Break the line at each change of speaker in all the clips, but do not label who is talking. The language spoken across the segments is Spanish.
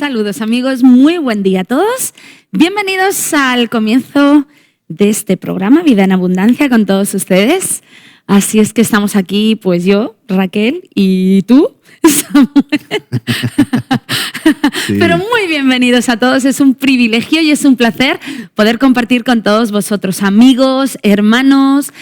Saludos amigos, muy buen día a todos. Bienvenidos al comienzo de este programa Vida en Abundancia con todos ustedes. Así es que estamos aquí, pues yo, Raquel, y tú, Samuel. Sí. Pero muy bienvenidos a todos, es un privilegio y es un placer poder compartir con todos vosotros, amigos, hermanos,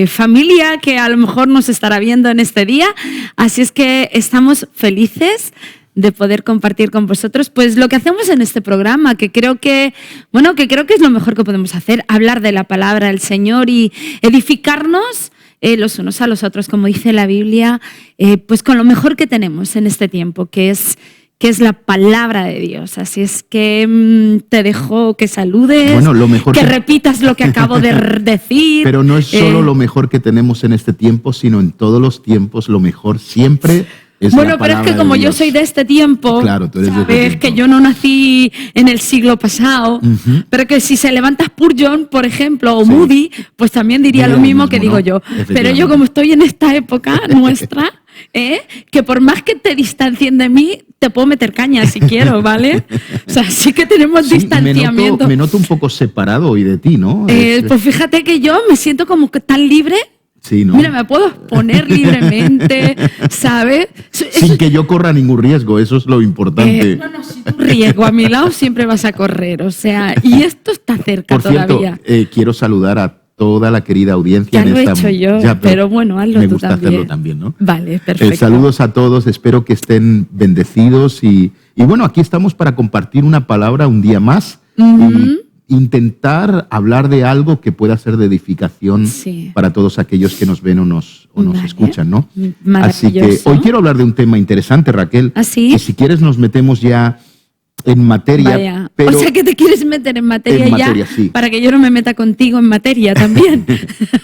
familia que a lo mejor nos estará viendo en este día. Así es que estamos felices de poder compartir con vosotros pues lo que hacemos en este programa, que creo que es lo mejor que podemos hacer, hablar de la palabra del Señor y edificarnos los unos a los otros, como dice la Biblia, pues con lo mejor que tenemos en este tiempo, que es la palabra de Dios. Así es que te dejo que saludes, que repitas lo que acabo de decir.
Pero no es solo lo mejor que tenemos en este tiempo, sino en todos los tiempos, lo mejor siempre es la palabra
pero es que como yo soy de este tiempo,
claro, tú eres
sabes
de este tiempo.
Que yo no nací en el siglo pasado, pero que si se levanta Spurgeon, por ejemplo, o Moody, pues también diría lo mismo que digo yo. Pero yo como estoy en esta época nuestra, que por más que te distancien de mí, te puedo meter caña si quiero, ¿vale? O sea, sí que tenemos distanciamiento.
Me noto un poco separado hoy de ti, ¿no?
Pues fíjate que yo me siento como que tan libre.
Sí, ¿no?
Mira, me puedo exponer libremente, ¿sabes?
Sin que yo corra ningún riesgo, eso es lo importante.
No, sin un riesgo a mi lado siempre vas a correr, o sea, y esto está cerca
Por
todavía.
Cierto, quiero saludar a toda la querida audiencia.
Ya lo he hecho yo, pero bueno, hazlo tú también.
Me gusta hacerlo también, ¿no?
Vale, perfecto.
Saludos a todos, espero que estén bendecidos y bueno, aquí estamos para compartir una palabra un día más y intentar hablar de algo que pueda ser de edificación para todos aquellos que nos ven o nos escuchan, ¿no? Así que hoy quiero hablar de un tema interesante, Raquel.
¿Ah, sí?
Y si quieres nos metemos ya en materia.
Vaya. Pero o sea que te quieres meter en materia
sí.
Para que yo no me meta contigo en materia también.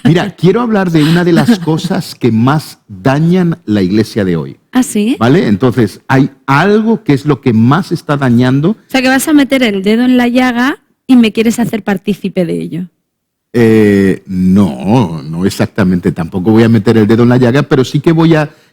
Mira, quiero hablar de una de las cosas que más dañan la iglesia de hoy.
¿Ah, sí?
¿Vale? Entonces, hay algo que es lo que más está dañando.
O sea que vas a meter el dedo en la llaga y me quieres hacer partícipe de ello.
No exactamente. Tampoco voy a meter el dedo en la llaga, pero sí que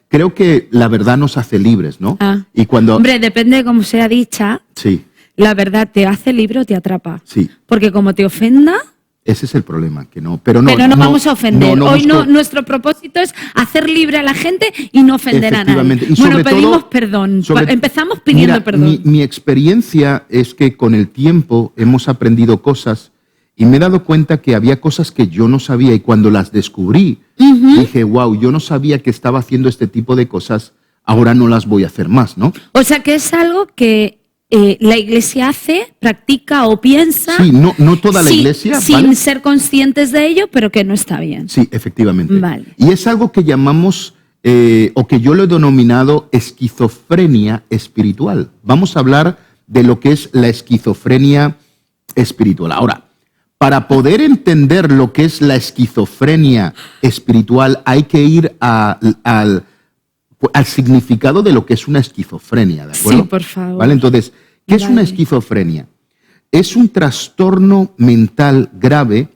creo que la verdad nos hace libres, ¿no?
Y cuando... Hombre, depende de cómo sea dicha.
Sí.
La verdad te hace libre o te atrapa.
Sí.
Porque como te ofenda...
Ese es el problema, que no. Pero no
vamos a ofender. Hoy nuestro propósito es hacer libre a la gente y no ofender a nadie.
Y
bueno, pedimos perdón. Empezamos pidiendo perdón.
Mi experiencia es que con el tiempo hemos aprendido cosas y me he dado cuenta que había cosas que yo no sabía y cuando las descubrí, dije, wow, yo no sabía que estaba haciendo este tipo de cosas, ahora no las voy a hacer más, ¿no?
O sea que es algo que la iglesia hace, practica o piensa.
Sí, no toda la iglesia.
Sin ser conscientes de ello, pero que no está bien.
Sí, efectivamente.
Vale.
Y es algo que llamamos, o que yo lo he denominado esquizofrenia espiritual. Vamos a hablar de lo que es la esquizofrenia espiritual. Ahora, para poder entender lo que es la esquizofrenia espiritual, hay que ir al significado de lo que es una esquizofrenia, ¿de acuerdo?
Sí, por favor.
¿Vale? Entonces, ¿qué es una esquizofrenia? Es un trastorno mental grave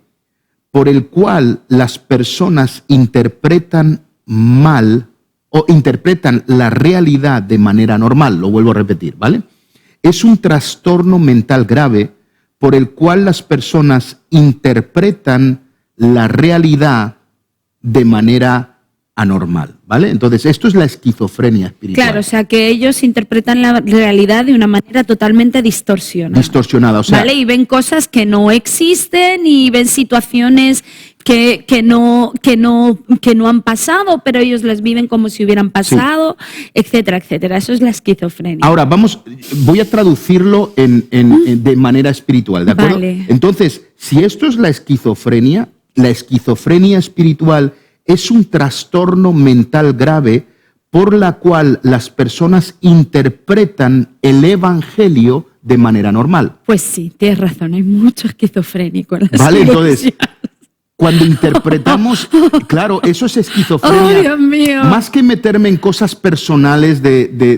por el cual las personas interpretan mal o interpretan la realidad de manera normal. Lo vuelvo a repetir, ¿vale? Es un trastorno mental grave por el cual las personas interpretan la realidad de manera anormal, ¿vale? Entonces, esto es la esquizofrenia espiritual.
Claro, o sea, que ellos interpretan la realidad de una manera totalmente distorsionada.
Distorsionada, o sea...
¿Vale? Y ven cosas que no existen y ven situaciones que no han pasado, pero ellos las viven como si hubieran pasado, etcétera, etcétera. Eso es la esquizofrenia.
Ahora, voy a traducirlo de manera espiritual, ¿de acuerdo?
Vale.
Entonces, si esto es la esquizofrenia espiritual es un trastorno mental grave por la cual las personas interpretan el evangelio de manera normal.
Pues sí, tienes razón, hay mucho esquizofrénico en las
¿vale?
iglesias.
Entonces, cuando interpretamos, claro, eso es esquizofrenia.
¡Oh, Dios mío!
Más que meterme en cosas personales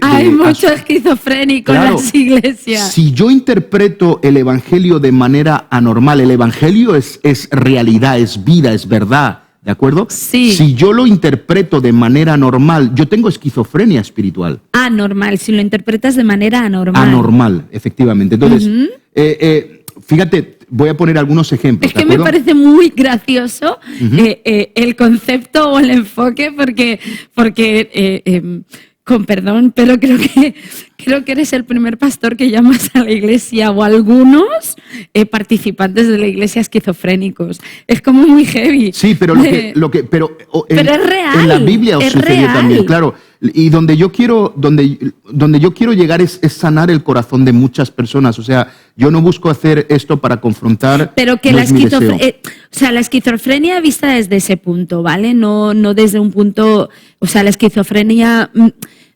hay mucho esquizofrénico en las iglesias.
Si yo interpreto el evangelio de manera anormal, el evangelio es realidad, es vida, es verdad. ¿de acuerdo?
Sí.
Si yo lo interpreto de manera normal, yo tengo esquizofrenia espiritual.
Anormal, si lo interpretas de manera anormal.
Anormal, efectivamente. Entonces, fíjate, voy a poner algunos ejemplos.
Es que me parece muy gracioso el concepto o el enfoque porque con perdón, pero creo que eres el primer pastor que llamas a la iglesia o a algunos participantes de la iglesia esquizofrénicos. Es como muy heavy.
Sí, pero pero
es real.
En la Biblia os sucedió también, claro. Y donde yo quiero llegar es sanar el corazón de muchas personas. O sea, yo no busco hacer esto para confrontar.
Pero que la esquizofrenia vista desde ese punto, ¿vale? No desde un punto, o sea, la esquizofrenia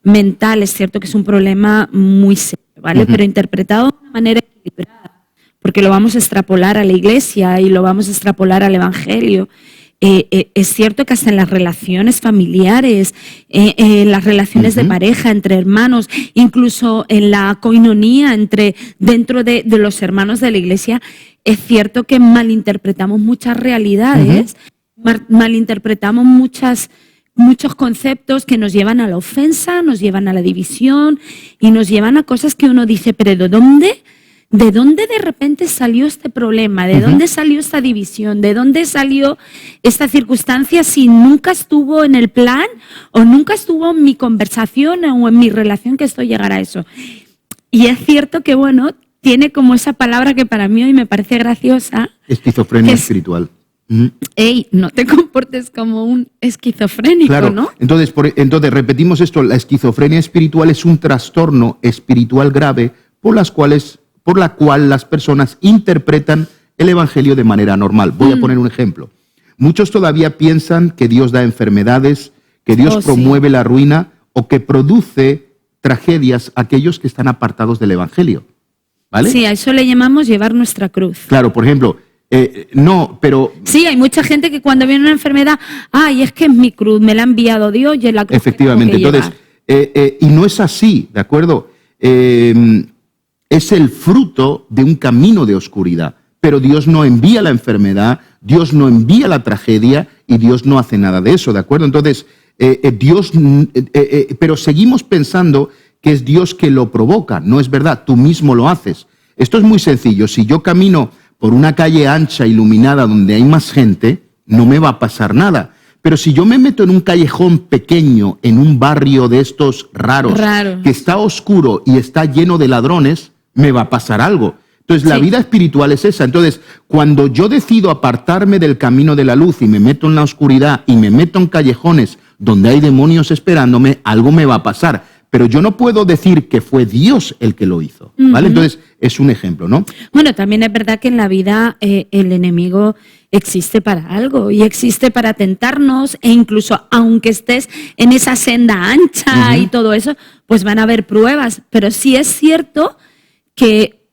mental es cierto que es un problema muy serio, ¿vale? Pero interpretado de una manera equilibrada, porque lo vamos a extrapolar a la iglesia y lo vamos a extrapolar al evangelio. Es cierto que hasta en las relaciones familiares, en las relaciones de pareja, entre hermanos, incluso en la coinonía dentro de los hermanos de la iglesia, es cierto que malinterpretamos muchas realidades, malinterpretamos muchos conceptos que nos llevan a la ofensa, nos llevan a la división y nos llevan a cosas que uno dice, pero ¿de dónde de repente salió este problema? ¿De dónde salió esta división? ¿De dónde salió esta circunstancia si nunca estuvo en el plan o nunca estuvo en mi conversación o en mi relación que esto llegara a eso? Y es cierto que, bueno, tiene como esa palabra que para mí hoy me parece graciosa.
Esquizofrenia espiritual.
Ey, no te comportes como un esquizofrénico,
claro,
¿no?
Entonces repetimos esto, la esquizofrenia espiritual es un trastorno espiritual grave por la cual las personas interpretan el evangelio de manera normal. Voy a poner un ejemplo. Muchos todavía piensan que Dios da enfermedades, que Dios promueve la ruina o que produce tragedias a aquellos que están apartados del evangelio, ¿vale?
Sí, a eso le llamamos llevar nuestra cruz.
Claro, por ejemplo, no, pero...
Sí, hay mucha gente que cuando viene una enfermedad, ay, es que es mi cruz, me la ha enviado Dios y es la cruz.
Efectivamente,
que
entonces, y no es así, ¿de acuerdo? Es el fruto de un camino de oscuridad, pero Dios no envía la enfermedad, Dios no envía la tragedia y Dios no hace nada de eso, ¿de acuerdo? Entonces, pero seguimos pensando que es Dios que lo provoca, no es verdad, tú mismo lo haces. Esto es muy sencillo, si yo camino por una calle ancha, iluminada, donde hay más gente, no me va a pasar nada. Pero si yo me meto en un callejón pequeño, en un barrio de estos raros, que está oscuro y está lleno de ladrones, me va a pasar algo. Entonces, la vida espiritual es esa. Entonces, cuando yo decido apartarme del camino de la luz y me meto en la oscuridad y me meto en callejones donde hay demonios esperándome, algo me va a pasar. Pero yo no puedo decir que fue Dios el que lo hizo, ¿vale? Entonces, es un ejemplo, ¿no?
Bueno, también es verdad que en la vida el enemigo existe para algo y existe para tentarnos e incluso aunque estés en esa senda ancha y todo eso, pues van a haber pruebas. Pero sí es cierto que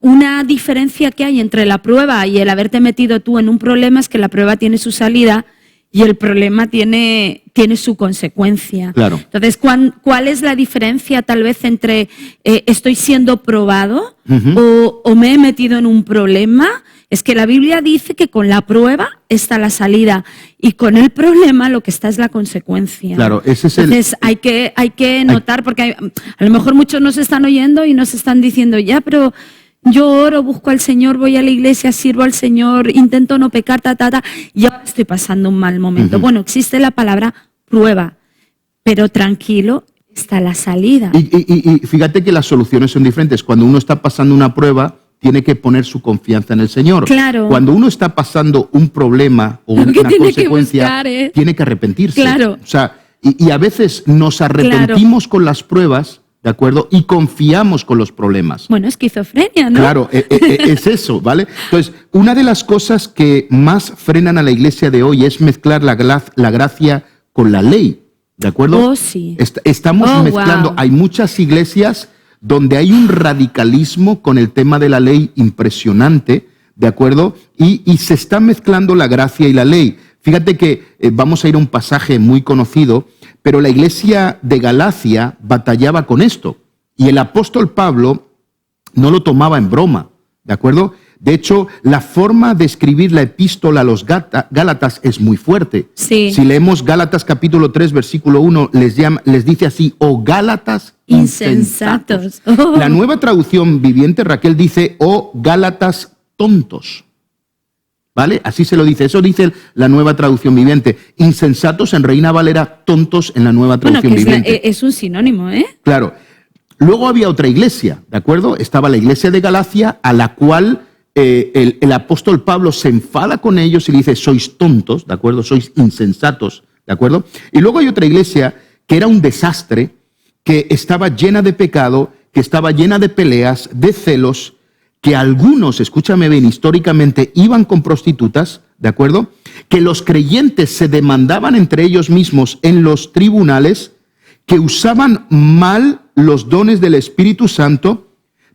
una diferencia que hay entre la prueba y el haberte metido tú en un problema es que la prueba tiene su salida y el problema tiene su consecuencia.
Claro.
Entonces, ¿cuál es la diferencia tal vez entre estoy siendo probado o me he metido en un problema? Es que la Biblia dice que con la prueba está la salida y con el problema lo que está es la consecuencia.
Claro, ese es
Entonces, hay que notar, porque a lo mejor muchos nos están oyendo y nos están diciendo, ya, pero yo oro, busco al Señor, voy a la iglesia, sirvo al Señor, intento no pecar, y ahora estoy pasando un mal momento. Bueno, existe la palabra prueba, pero tranquilo, está la salida.
Y fíjate que las soluciones son diferentes. Cuando uno está pasando una prueba, tiene que poner su confianza en el Señor.
Claro.
Cuando uno está pasando un problema o una consecuencia, tiene que arrepentirse.
Claro.
O sea, y a veces nos arrepentimos con las pruebas, ¿de acuerdo? Y confiamos con los problemas.
Bueno, esquizofrenia, ¿no?
Claro, es eso, ¿vale? Entonces, una de las cosas que más frenan a la iglesia de hoy es mezclar la gracia con la ley, ¿de acuerdo?
Oh, sí.
Estamos mezclando, hay muchas iglesias donde hay un radicalismo con el tema de la ley impresionante, ¿de acuerdo? Y se está mezclando la gracia y la ley. Fíjate que vamos a ir a un pasaje muy conocido, pero la iglesia de Galacia batallaba con esto. Y el apóstol Pablo no lo tomaba en broma, ¿de acuerdo? De hecho, la forma de escribir la epístola a los Gálatas es muy fuerte.
Sí.
Si leemos Gálatas capítulo 3, versículo 1, les dice así, oh Gálatas
Insensatos.
La Nueva Traducción Viviente, Raquel, dice, oh Gálatas tontos. ¿Vale? Así se lo dice. Eso dice la Nueva Traducción Viviente. Insensatos en Reina Valera, tontos en la Nueva Traducción Viviente.
Es un sinónimo, ¿eh?
Claro. Luego había otra iglesia, ¿de acuerdo? Estaba la iglesia de Galacia, a la cual el apóstol Pablo se enfada con ellos y le dice, sois tontos, ¿de acuerdo? Sois insensatos, ¿de acuerdo? Y luego hay otra iglesia que era un desastre, que estaba llena de pecado, que estaba llena de peleas, de celos, que algunos, escúchame bien, históricamente iban con prostitutas, ¿de acuerdo? Que los creyentes se demandaban entre ellos mismos en los tribunales, que usaban mal los dones del Espíritu Santo,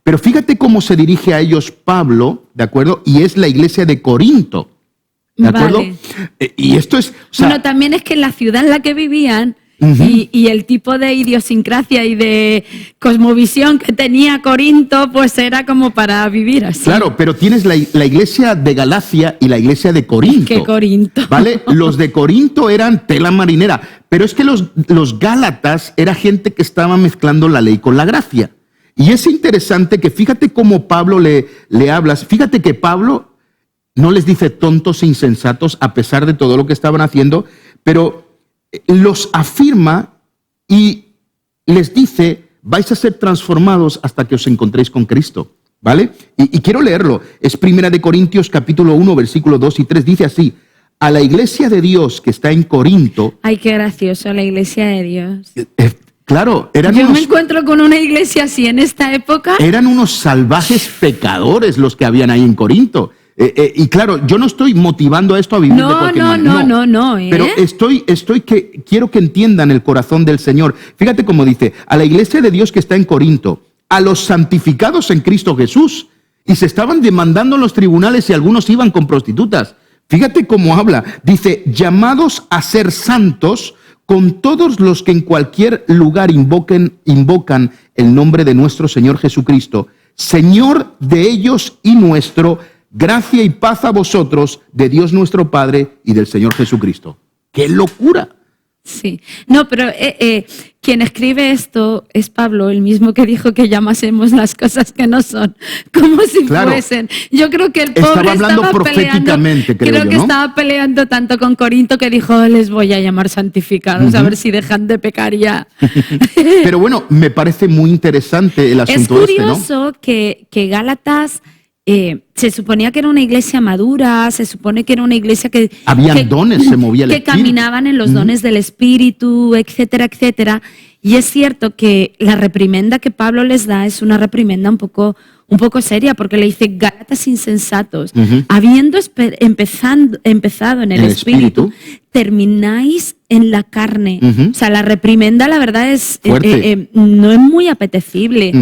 pero fíjate cómo se dirige a ellos Pablo, ¿de acuerdo? Y es la iglesia de Corinto, ¿de acuerdo?
Vale.
Y esto es... O sea,
bueno, también es que en la ciudad en la que vivían y el tipo de idiosincrasia y de cosmovisión que tenía Corinto, pues era como para vivir así.
Claro, pero tienes la iglesia de Galacia y la iglesia de Corinto.
¿Qué Corinto?
¿Vale? Los de Corinto eran tela marinera, pero es que los Gálatas era gente que estaba mezclando la ley con la gracia. Y es interesante que fíjate cómo Pablo le hablas. Fíjate que Pablo no les dice tontos e insensatos a pesar de todo lo que estaban haciendo, pero los afirma y les dice, vais a ser transformados hasta que os encontréis con Cristo, ¿vale? Y quiero leerlo, es 1 Corintios capítulo 1, versículos 2 y 3, dice así, a la iglesia de Dios que está en Corinto...
Ay, qué gracioso, la iglesia de Dios.
Claro, eran
Yo me encuentro con una iglesia así en esta época.
Eran unos salvajes pecadores los que habían ahí en Corinto. Y claro, yo no estoy motivando a esto a vivir de cualquier manera.
No.
Pero quiero que entiendan el corazón del Señor. Fíjate cómo dice, a la iglesia de Dios que está en Corinto, a los santificados en Cristo Jesús, y se estaban demandando en los tribunales y algunos iban con prostitutas. Fíjate cómo habla. Dice, llamados a ser santos con todos los que en cualquier lugar invocan el nombre de nuestro Señor Jesucristo, Señor de ellos y nuestro, gracia y paz a vosotros, de Dios nuestro Padre y del Señor Jesucristo. ¡Qué locura!
Sí, no, pero quien escribe esto es Pablo, el mismo que dijo que llamásemos las cosas que no son, como si fuesen. Yo creo que el pobre
estaba hablando proféticamente,
creo que estaba peleando tanto con Corinto que dijo, les voy a llamar santificados, a ver si dejan de pecar ya.
Pero bueno, me parece muy interesante el asunto ¿no?
Es curioso que Gálatas... se suponía que era una iglesia madura, se supone que era una iglesia que...
Habían dones, se movía el
que
espíritu.
caminaban en los dones del Espíritu, etcétera, etcétera. Y es cierto que la reprimenda que Pablo les da es una reprimenda un poco seria, porque le dice, Gálatas insensatos, habiendo empezado en el Espíritu, termináis en la carne. O sea, la reprimenda, la verdad, es no es muy apetecible.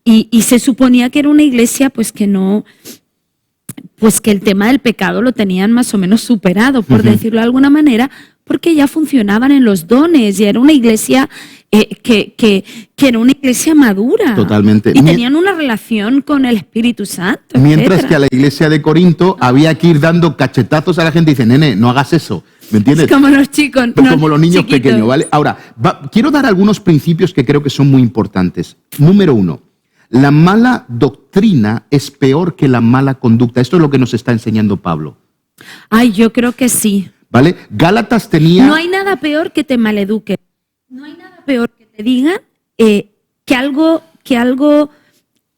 Y se suponía que era una iglesia pues que el tema del pecado lo tenían más o menos superado, por decirlo de alguna manera, porque ya funcionaban en los dones y era una iglesia que era una iglesia madura.
Totalmente.
Y tenían una relación con el Espíritu Santo.
Mientras que a la iglesia de Corinto había que ir dando cachetazos a la gente y dice, nene, no hagas eso. ¿Me entiendes?
Como los chicos.
Como los niños chiquitos. Pequeños, ¿vale? Ahora, quiero dar algunos principios que creo que son muy importantes. Número 1. La mala doctrina es peor que la mala conducta. Esto es lo que nos está enseñando Pablo.
Ay, yo creo que sí.
¿Vale? Gálatas tenía...
No hay nada peor que te maleduquen. No hay nada peor que te digan que algo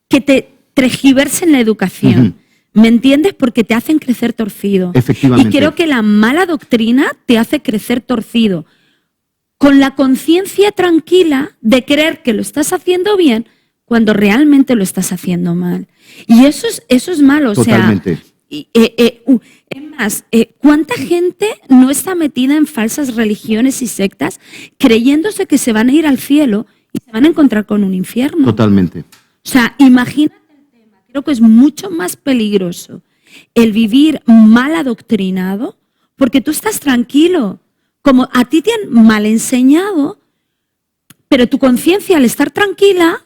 que te tergiverse en la educación. ¿Me entiendes? Porque te hacen crecer torcido.
Efectivamente.
Y creo que la mala doctrina te hace crecer torcido. Con la conciencia tranquila de creer que lo estás haciendo bien, cuando realmente lo estás haciendo mal. Y eso es malo.
Totalmente.
O sea, es más, ¿cuánta gente no está metida en falsas religiones y sectas creyéndose que se van a ir al cielo y se van a encontrar con un infierno?
Totalmente.
O sea, imagínate el tema. Creo que es mucho más peligroso el vivir mal adoctrinado porque tú estás tranquilo. Como a ti te han mal enseñado, pero tu conciencia al estar tranquila...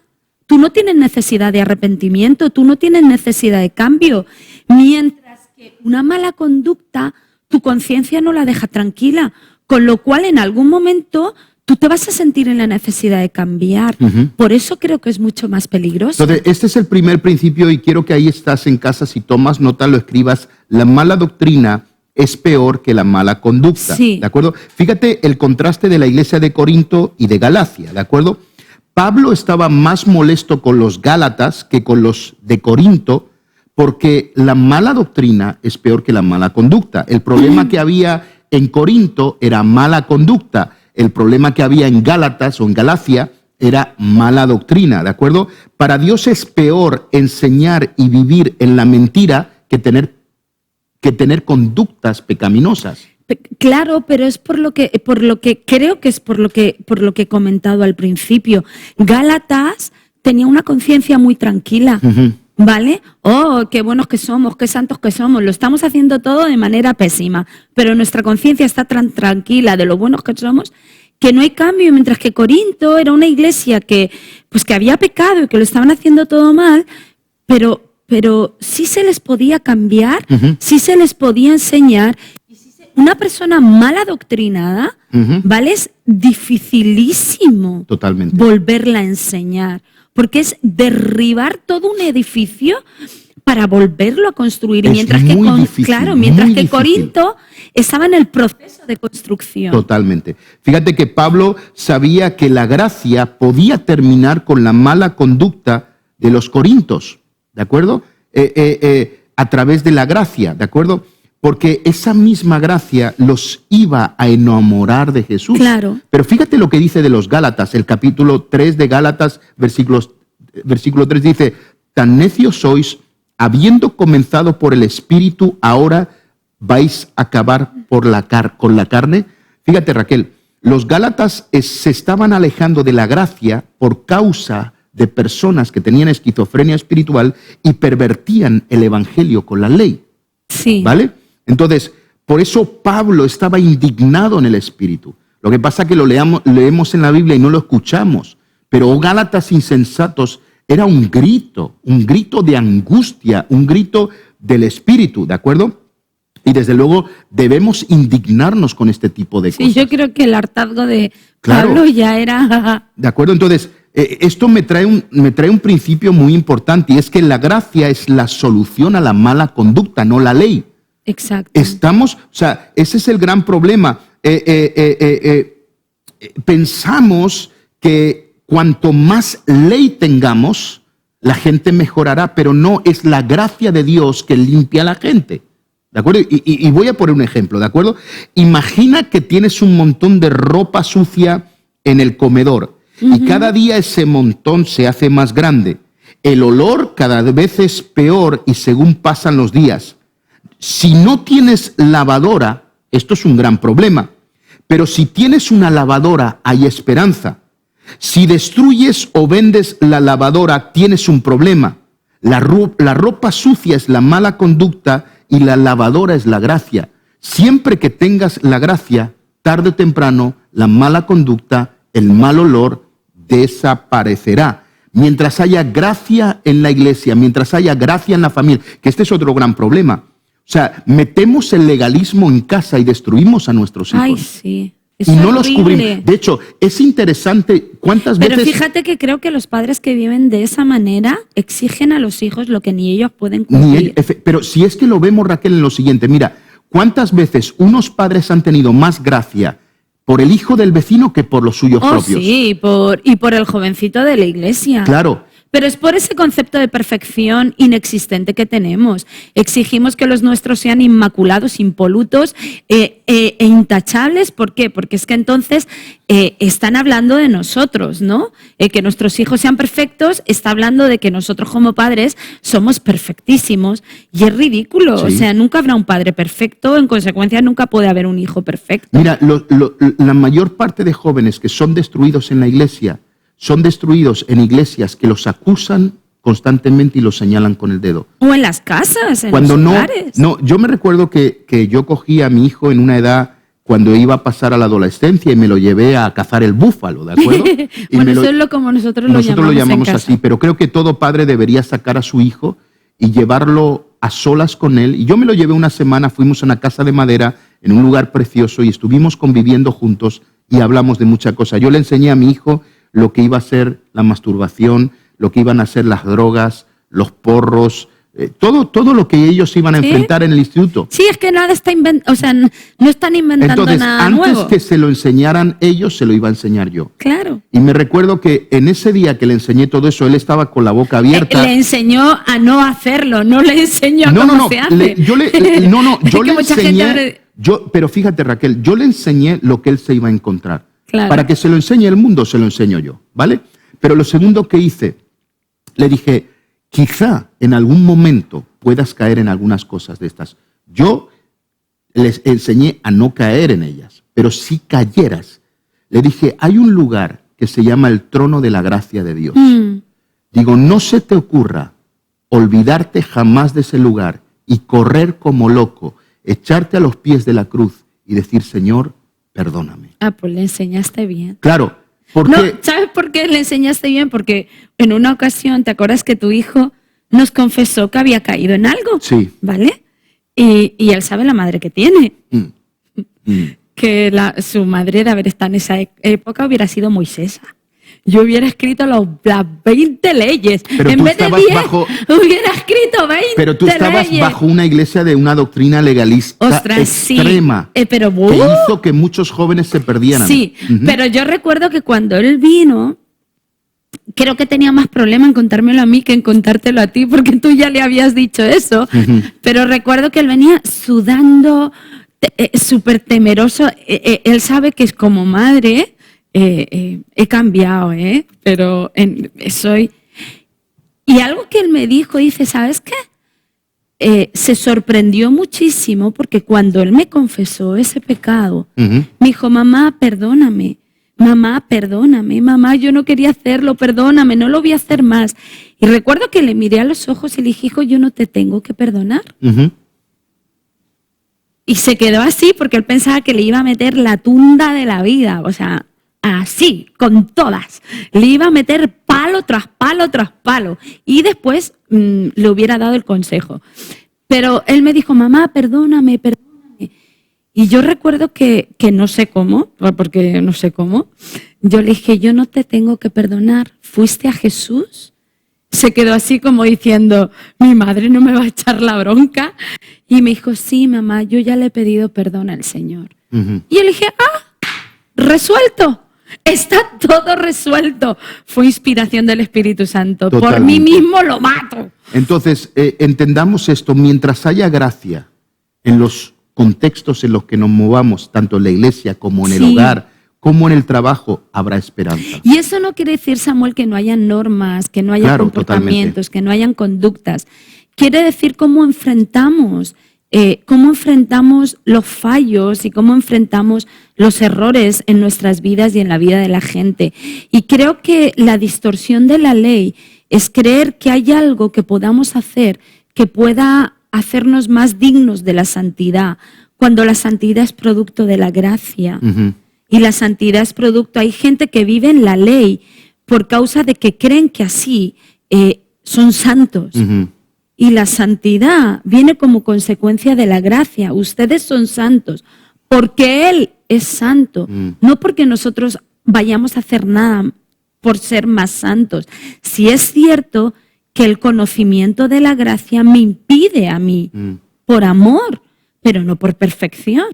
Tú no tienes necesidad de arrepentimiento, tú no tienes necesidad de cambio, Mientras que una mala conducta, tu conciencia no la deja tranquila, con lo cual en algún momento tú te vas a sentir en la necesidad de cambiar. Por eso creo que es mucho más peligroso.
Entonces, este es el primer principio y quiero que ahí estás en casa, si tomas nota, lo escribas. La mala doctrina es peor que la mala conducta,
Sí.
¿de acuerdo? Fíjate el contraste de la iglesia de Corinto y de Galacia, ¿de acuerdo? Pablo estaba más molesto con los Gálatas que con los de Corinto, porque la mala doctrina es peor que la mala conducta. El problema que había en Corinto era mala conducta. El problema que había en Gálatas o en Galacia era mala doctrina, ¿de acuerdo? Para Dios es peor enseñar y vivir en la mentira que tener conductas pecaminosas.
Claro, pero es por lo que creo que es por lo que he comentado al principio. Gálatas tenía una conciencia muy tranquila. ¿Vale? Oh, qué buenos que somos, qué santos que somos. Lo estamos haciendo todo de manera pésima, pero nuestra conciencia está tan tranquila de lo buenos que somos que no hay cambio. Mientras que Corinto era una iglesia que había pecado y que lo estaban haciendo todo mal, pero sí se les podía cambiar, sí se les podía enseñar. Una persona mal adoctrinada, ¿vale? Es dificilísimo
Totalmente.
volverla a enseñar. Porque es derribar todo un edificio para volverlo a construir.
Es
mientras
muy
que
difícil,
mientras
muy
que
difícil.
Corinto estaba en el proceso de construcción.
Totalmente. Fíjate que Pablo sabía que la gracia podía terminar con la mala conducta de los corintos, ¿de acuerdo? A través de la gracia, ¿de acuerdo? Porque esa misma gracia los iba a enamorar de Jesús.
Claro.
Pero fíjate lo que dice de los Gálatas, el capítulo 3 de Gálatas, versículo 3 dice, tan necios sois, habiendo comenzado por el Espíritu, ahora vais a acabar con la carne. Fíjate, Raquel, los Gálatas se estaban alejando de la gracia por causa de personas que tenían esquizofrenia espiritual y pervertían el evangelio con la ley.
Sí.
¿Vale? Entonces, por eso Pablo estaba indignado en el Espíritu. Lo que pasa es que lo leemos en la Biblia y no lo escuchamos. Pero oh Gálatas insensatos, era un grito de angustia, un grito del Espíritu, ¿de acuerdo? Y desde luego debemos indignarnos con este tipo de cosas.
Sí, yo creo que el hartazgo de
Claro.
Pablo ya era...
¿De acuerdo? Entonces, esto me trae un principio muy importante, y es que la gracia es la solución a la mala conducta, no la ley.
Exacto.
Ese es el gran problema. Pensamos que cuanto más ley tengamos, la gente mejorará, pero no, es la gracia de Dios que limpia a la gente. ¿De acuerdo? Y voy a poner un ejemplo, ¿de acuerdo? Imagina que tienes un montón de ropa sucia en el comedor y cada día ese montón se hace más grande. El olor cada vez es peor y según pasan los días. Si no tienes lavadora, esto es un gran problema. Pero si tienes una lavadora, hay esperanza. Si destruyes o vendes la lavadora, tienes un problema. La ropa sucia es la mala conducta y la lavadora es la gracia. Siempre que tengas la gracia, tarde o temprano, la mala conducta, el mal olor, desaparecerá. Mientras haya gracia en la iglesia, mientras haya gracia en la familia, que este es otro gran problema. O sea, metemos el legalismo en casa y destruimos a nuestros hijos.
Ay, sí.
Y no los cubrimos. De hecho, es interesante cuántas veces...
Pero fíjate que creo que los padres que viven de esa manera exigen a los hijos lo que ni ellos pueden cumplir.
Pero si es que lo vemos, Raquel, en lo siguiente. Mira, ¿cuántas veces unos padres han tenido más gracia por el hijo del vecino que por los suyos propios?
Sí, y por el jovencito de la iglesia.
Claro.
Pero es por ese concepto de perfección inexistente que tenemos. Exigimos que los nuestros sean inmaculados, impolutos e intachables. ¿Por qué? Porque es que entonces están hablando de nosotros, ¿no? Que nuestros hijos sean perfectos está hablando de que nosotros como padres somos perfectísimos. Y es ridículo.
Sí.
O sea, nunca habrá un padre perfecto, en consecuencia nunca puede haber un hijo perfecto.
Mira, la mayor parte de jóvenes que son destruidos en la iglesia son destruidos en iglesias que los acusan constantemente y los señalan con el dedo.
O en las casas, en
Cuando
los hogares.
yo me recuerdo que yo cogí a mi hijo en una edad cuando iba a pasar a la adolescencia y me lo llevé a cazar el búfalo, ¿de acuerdo? Y
bueno, eso es como nosotros lo llamamos
lo llamamos
en
así,
casa.
pero creo que todo padre debería sacar a su hijo y llevarlo a solas con él, y yo me lo llevé una semana, fuimos a una casa de madera en un lugar precioso y estuvimos conviviendo juntos y hablamos de muchas cosas. Yo le enseñé a mi hijo lo que iba a ser la masturbación, lo que iban a ser las drogas, los porros, todo lo que ellos iban a enfrentar en el instituto.
Sí, es que nada está inventando, o sea, no están inventando
Entonces,
nada nuevo.
antes que se lo enseñaran ellos, se lo iba a enseñar yo.
Claro.
Y me recuerdo que en ese día que le enseñé todo eso, él estaba con la boca abierta.
Le enseñó a no hacerlo, no le enseñó cómo se hace.
Yo le
mucha
enseñé, pero fíjate, Raquel, yo le enseñé lo que él se iba a encontrar.
Claro.
Para que se lo enseñe el mundo, se lo enseño yo, ¿vale? Pero lo segundo que hice, le dije, quizá en algún momento puedas caer en algunas cosas de estas. Yo les enseñé a no caer en ellas, pero si cayeras, le dije, hay un lugar que se llama el trono de la gracia de Dios. Digo, no se te ocurra olvidarte jamás de ese lugar y correr como loco, echarte a los pies de la cruz y decir, Señor, perdóname.
Ah, pues le enseñaste bien.
Claro.
No, ¿sabes por qué le enseñaste bien? Porque en una ocasión, ¿te acuerdas que tu hijo nos confesó que había caído en algo?
Sí.
¿Vale? Y él sabe la madre que tiene. Que su madre, de haber estado en esa época, hubiera sido Moisesa. Yo hubiera escrito las 20 leyes.
Pero
en vez de 10, hubiera escrito 20 leyes.
Pero tú estabas bajo una iglesia de una doctrina legalista extrema.
Sí. Pero,
que hizo que muchos jóvenes se perdieran.
Sí, pero yo recuerdo que cuando él vino, creo que tenía más problema en contármelo a mí que en contártelo a ti, porque tú ya le habías dicho eso. Pero recuerdo que él venía sudando, súper temeroso. Él sabe que es como madre. He cambiado, pero soy... Y algo que él me dijo, dice, ¿sabes qué? Se sorprendió muchísimo porque cuando él me confesó ese pecado, me dijo, mamá, perdóname, mamá, yo no quería hacerlo, perdóname, no lo voy a hacer más. Y recuerdo que le miré a los ojos y le dije, hijo, yo no te tengo que perdonar. Y se quedó así porque él pensaba que le iba a meter la tunda de la vida, o sea... Así, con todas. Le iba a meter palo tras palo tras palo. Y después le hubiera dado el consejo. Pero él me dijo, mamá, perdóname. Y yo recuerdo que no sé cómo, porque no sé cómo, yo le dije, yo no te tengo que perdonar. ¿Fuiste a Jesús? Se quedó así como diciendo, mi madre no me va a echar la bronca. Y me dijo, sí, mamá, yo ya le he pedido perdón al Señor. Y yo le dije, resuelto. Está todo resuelto. Fue inspiración del Espíritu Santo. Totalmente. Por mí mismo lo mato.
Entonces, entendamos esto. Mientras haya gracia en los contextos en los que nos movamos, tanto en la iglesia como en el hogar, como en el trabajo, habrá esperanza.
Y eso no quiere decir, Samuel, que no haya normas, que no haya comportamientos, totalmente. Que no hayan conductas. Quiere decir cómo enfrentamos los fallos y cómo enfrentamos los errores en nuestras vidas y en la vida de la gente. Y creo que la distorsión de la ley es creer que hay algo que podamos hacer que pueda hacernos más dignos de la santidad, cuando la santidad es producto de la gracia. Y la santidad es producto, hay gente que vive en la ley por causa de que creen que así son santos. Y la santidad viene como consecuencia de la gracia. Ustedes son santos porque Él es santo, no porque nosotros vayamos a hacer nada por ser más santos. Si es cierto que el conocimiento de la gracia me impide a mí, por amor, pero no por perfección.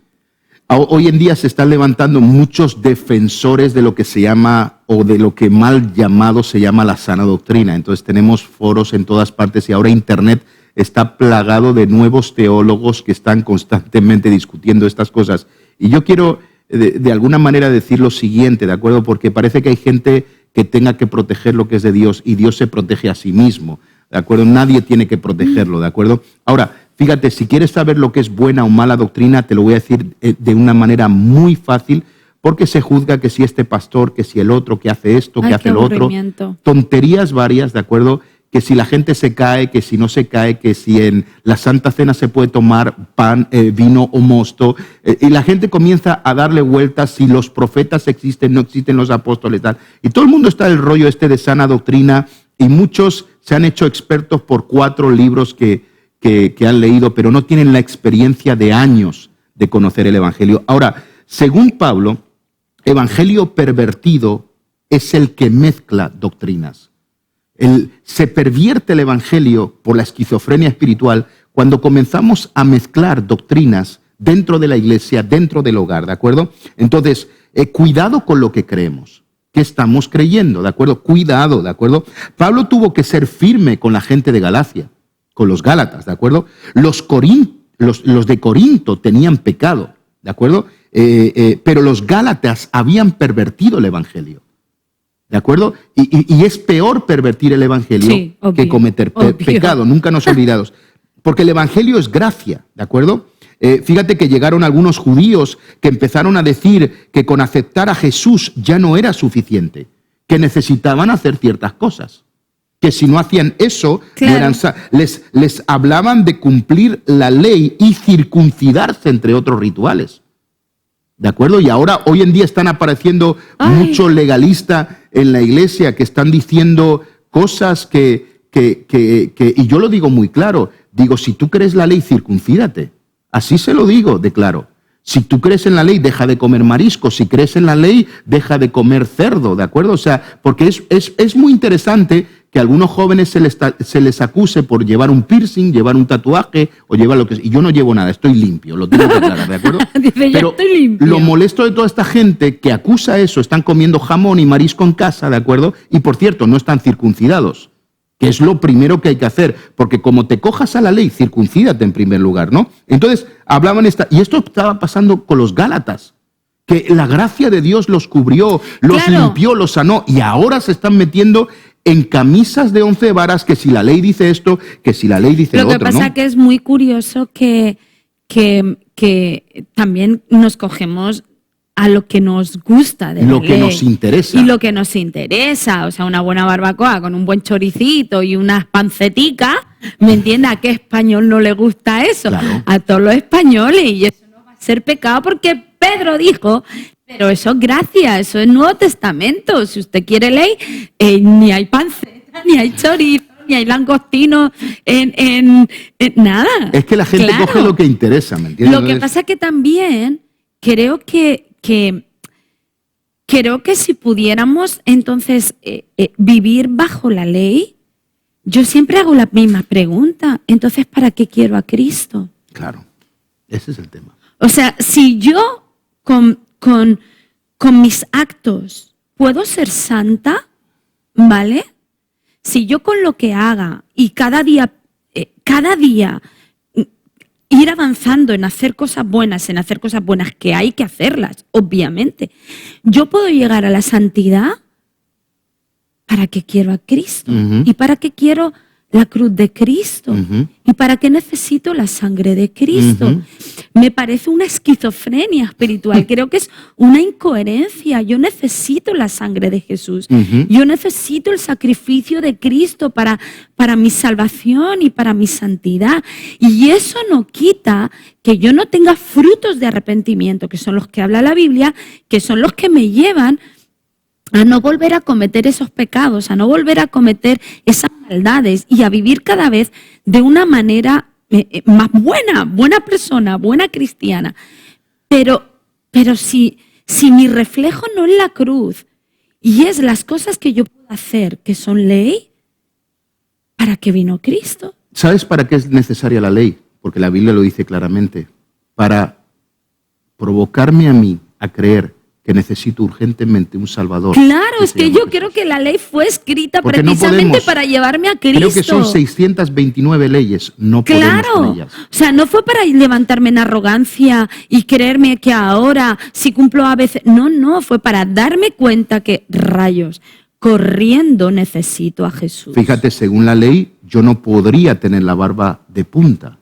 Hoy en día se están levantando muchos defensores de lo que se llama, o de lo que mal llamado se llama la sana doctrina. Entonces tenemos foros en todas partes y ahora Internet está plagado de nuevos teólogos que están constantemente discutiendo estas cosas. Y yo quiero de alguna manera decir lo siguiente, ¿de acuerdo? Porque parece que hay gente que tenga que proteger lo que es de Dios y Dios se protege a sí mismo, ¿de acuerdo? Nadie tiene que protegerlo, ¿de acuerdo? Ahora, fíjate, si quieres saber lo que es buena o mala doctrina, te lo voy a decir de una manera muy fácil, porque se juzga que si este pastor, que si el otro, que hace esto, que hace lo otro. Tonterías varias, ¿de acuerdo? Que si la gente se cae, que si no se cae, que si en la Santa Cena se puede tomar pan, vino o mosto. Y la gente comienza a darle vueltas si los profetas existen, no existen los apóstoles, tal. Y todo el mundo está en el rollo de sana doctrina y muchos se han hecho expertos por 4 libros que que han leído, pero no tienen la experiencia de años de conocer el Evangelio. Ahora, según Pablo, evangelio pervertido es el que mezcla doctrinas. Se pervierte el Evangelio por la esquizofrenia espiritual cuando comenzamos a mezclar doctrinas dentro de la iglesia, dentro del hogar, ¿de acuerdo? Entonces, cuidado con lo que creemos, que estamos creyendo, ¿de acuerdo? Cuidado, ¿de acuerdo? Pablo tuvo que ser firme con la gente de Galacia, con los Gálatas, ¿de acuerdo? Los de Corinto tenían pecado, ¿de acuerdo? Pero los Gálatas habían pervertido el Evangelio. ¿De acuerdo? Y es peor pervertir el Evangelio que cometer pecado, nunca nos olvidemos. Porque el Evangelio es gracia, ¿de acuerdo? Fíjate que llegaron algunos judíos que empezaron a decir que con aceptar a Jesús ya no era suficiente, que necesitaban hacer ciertas cosas, que si no hacían eso, claro, les hablaban de cumplir la ley y circuncidarse, entre otros rituales. ¿De acuerdo? Y ahora, hoy en día están apareciendo muchos legalistas en la iglesia que están diciendo cosas y yo lo digo muy claro, digo, si tú crees la ley, circuncídate. Así se lo digo de claro. Si tú crees en la ley, deja de comer mariscos. Si crees en la ley, deja de comer cerdo, ¿de acuerdo? O sea, porque es muy interesante que a algunos jóvenes se les acuse por llevar un piercing, llevar un tatuaje o llevar lo que sea. Y yo no llevo nada, estoy limpio, lo tengo que aclarar, ¿de acuerdo?
Dice,
pero
estoy limpio.
Lo molesto de toda esta gente que acusa eso, están comiendo jamón y marisco en casa, ¿de acuerdo? Y por cierto, no están circuncidados, que es lo primero que hay que hacer, porque como te cojas a la ley, circuncídate en primer lugar, ¿no? Entonces, hablaban y esto estaba pasando con los Gálatas, que la gracia de Dios los cubrió, los limpió, los sanó, y ahora se están metiendo en camisas de 11 varas, que si la ley dice esto, que si la ley dice lo otro, ¿no? Lo que
pasa que es muy curioso que también nos cogemos a lo que nos gusta de
lo que nos interesa.
Y lo que nos interesa, o sea, una buena barbacoa con un buen choricito y unas panceticas, ¿me entiendes? ¿A qué español no le gusta eso?
Claro.
A todos los españoles, y eso no va a ser pecado porque Pedro dijo, pero eso es gracia, eso es Nuevo Testamento, si usted quiere ley, ni hay panceta, ni hay chorizo, ni hay langostino, en nada.
Es que la gente coge lo que interesa, ¿me entiendes?
Lo que pasa es que también creo que si pudiéramos entonces vivir bajo la ley, yo siempre hago la misma pregunta. Entonces, ¿para qué quiero a Cristo?
Claro, ese es el tema.
O sea, si yo con mis actos puedo ser santa, ¿vale? Si yo con lo que haga y cada día ir avanzando en hacer cosas buenas, que hay que hacerlas, obviamente. Yo puedo llegar a la santidad. ¿Para qué quiero a Cristo? ¿Y para qué quiero la cruz de Cristo? ¿Y para qué necesito la sangre de Cristo? Me parece una esquizofrenia espiritual. Creo que es una incoherencia. Yo necesito la sangre de Jesús. Yo necesito el sacrificio de Cristo para mi salvación y para mi santidad. Y eso no quita que yo no tenga frutos de arrepentimiento, que son los que habla la Biblia, que son los que me llevan a no volver a cometer esos pecados, a no volver a cometer esas maldades y a vivir cada vez de una manera más buena persona, buena cristiana. Pero si mi reflejo no es la cruz y es las cosas que yo puedo hacer que son ley, ¿para qué vino Cristo?
¿Sabes para qué es necesaria la ley? Porque la Biblia lo dice claramente. Para provocarme a mí a creer que necesito urgentemente un Salvador.
Claro, es que yo creo que la ley fue escrita precisamente para llevarme a Cristo.
Creo que son 629 leyes, no podemos con ellas.
O sea, no fue para levantarme en arrogancia y creerme que ahora, si cumplo a veces... No, fue para darme cuenta que, rayos, corriendo necesito a Jesús.
Fíjate, según la ley, yo no podría tener la barba de punta.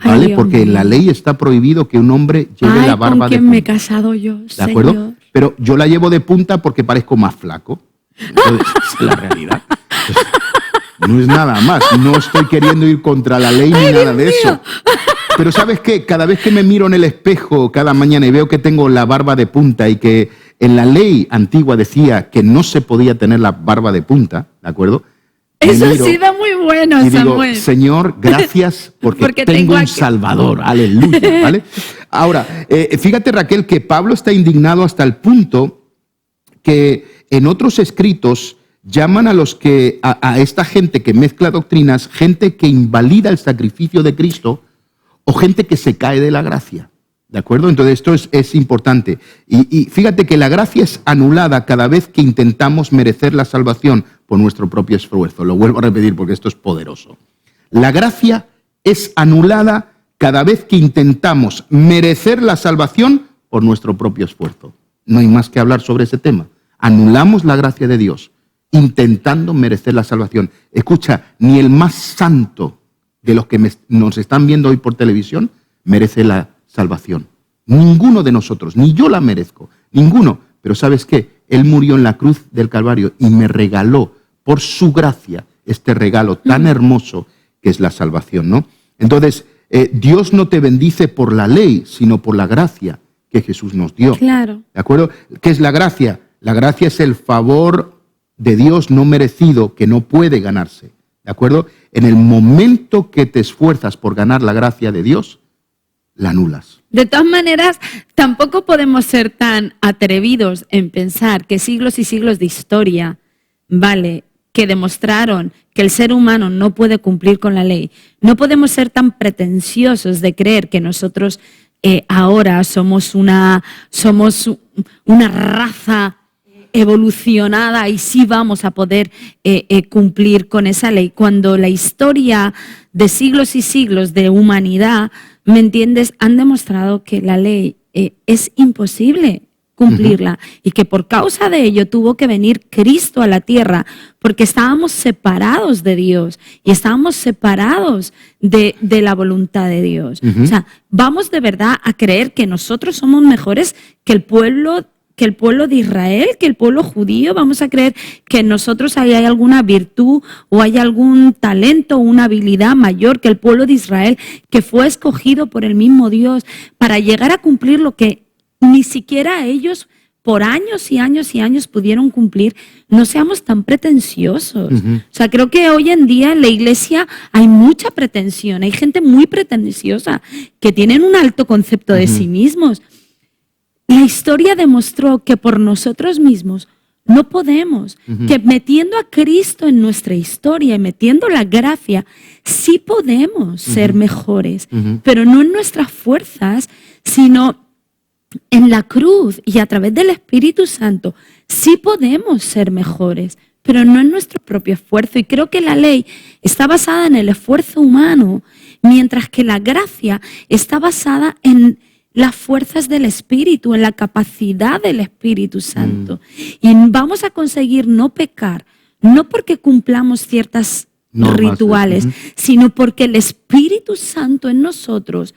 ¿Vale?
Ay,
porque en la ley está prohibido que un hombre lleve la barba de punta.
¿Con quién me he casado yo,
¿De acuerdo? Señor? Pero yo la llevo de punta porque parezco más flaco. Entonces, esa es la realidad. No es nada más. No estoy queriendo ir contra la ley ni nada de eso. Pero ¿sabes qué? Cada vez que me miro en el espejo cada mañana y veo que tengo la barba de punta y que en la ley antigua decía que no se podía tener la barba de punta, ¿de acuerdo?
Eso ha
miro
sido muy bueno,
y digo,
Samuel.
Señor, gracias porque tengo un Salvador. Aleluya, ¿vale? Ahora, fíjate, Raquel, que Pablo está indignado hasta el punto que en otros escritos llaman a esta gente que mezcla doctrinas, gente que invalida el sacrificio de Cristo o gente que se cae de la gracia. ¿De acuerdo? Entonces esto es importante. Y fíjate que la gracia es anulada cada vez que intentamos merecer la salvación por nuestro propio esfuerzo. Lo vuelvo a repetir porque esto es poderoso. La gracia es anulada cada vez que intentamos merecer la salvación por nuestro propio esfuerzo. No hay más que hablar sobre ese tema. Anulamos la gracia de Dios intentando merecer la salvación. Escucha, ni el más santo de los que nos están viendo hoy por televisión merece la salvación. Ninguno de nosotros, ni yo la merezco, ninguno. Pero ¿sabes qué? Él murió en la cruz del Calvario y me regaló por su gracia este regalo tan hermoso que es la salvación, ¿no? Entonces, Dios no te bendice por la ley, sino por la gracia que Jesús nos dio.
Claro.
¿De acuerdo? ¿Qué es la gracia? La gracia es el favor de Dios no merecido que no puede ganarse. ¿De acuerdo? En el momento que te esfuerzas por ganar la gracia de Dios, la anulas.
De todas maneras, tampoco podemos ser tan atrevidos en pensar que siglos y siglos de historia, vale, que demostraron que el ser humano no puede cumplir con la ley. No podemos ser tan pretenciosos de creer que nosotros ahora somos una raza evolucionada y sí vamos a poder cumplir con esa ley. Cuando la historia de siglos y siglos de humanidad, ¿me entiendes?, han demostrado que la ley es imposible cumplirla y que por causa de ello tuvo que venir Cristo a la tierra porque estábamos separados de Dios y estábamos separados de la voluntad de Dios. O sea, vamos de verdad a creer que nosotros somos mejores que el pueblo de Israel, que el pueblo judío. Vamos a creer que en nosotros hay alguna virtud o hay algún talento o una habilidad mayor que el pueblo de Israel, que fue escogido por el mismo Dios para llegar a cumplir lo que ni siquiera ellos por años y años y años pudieron cumplir. No seamos tan pretenciosos. O sea, creo que hoy en día en la iglesia hay mucha pretensión, hay gente muy pretenciosa que tienen un alto concepto de sí mismos. La historia demostró que por nosotros mismos no podemos, que metiendo a Cristo en nuestra historia y metiendo la gracia, sí podemos ser mejores, pero no en nuestras fuerzas, sino en la cruz y a través del Espíritu Santo. Sí podemos ser mejores, pero no en nuestro propio esfuerzo. Y creo que la ley está basada en el esfuerzo humano, mientras que la gracia está basada en las fuerzas del Espíritu, en la capacidad del Espíritu Santo. Y vamos a conseguir no pecar, no porque cumplamos ciertas rituales, sino porque el Espíritu Santo en nosotros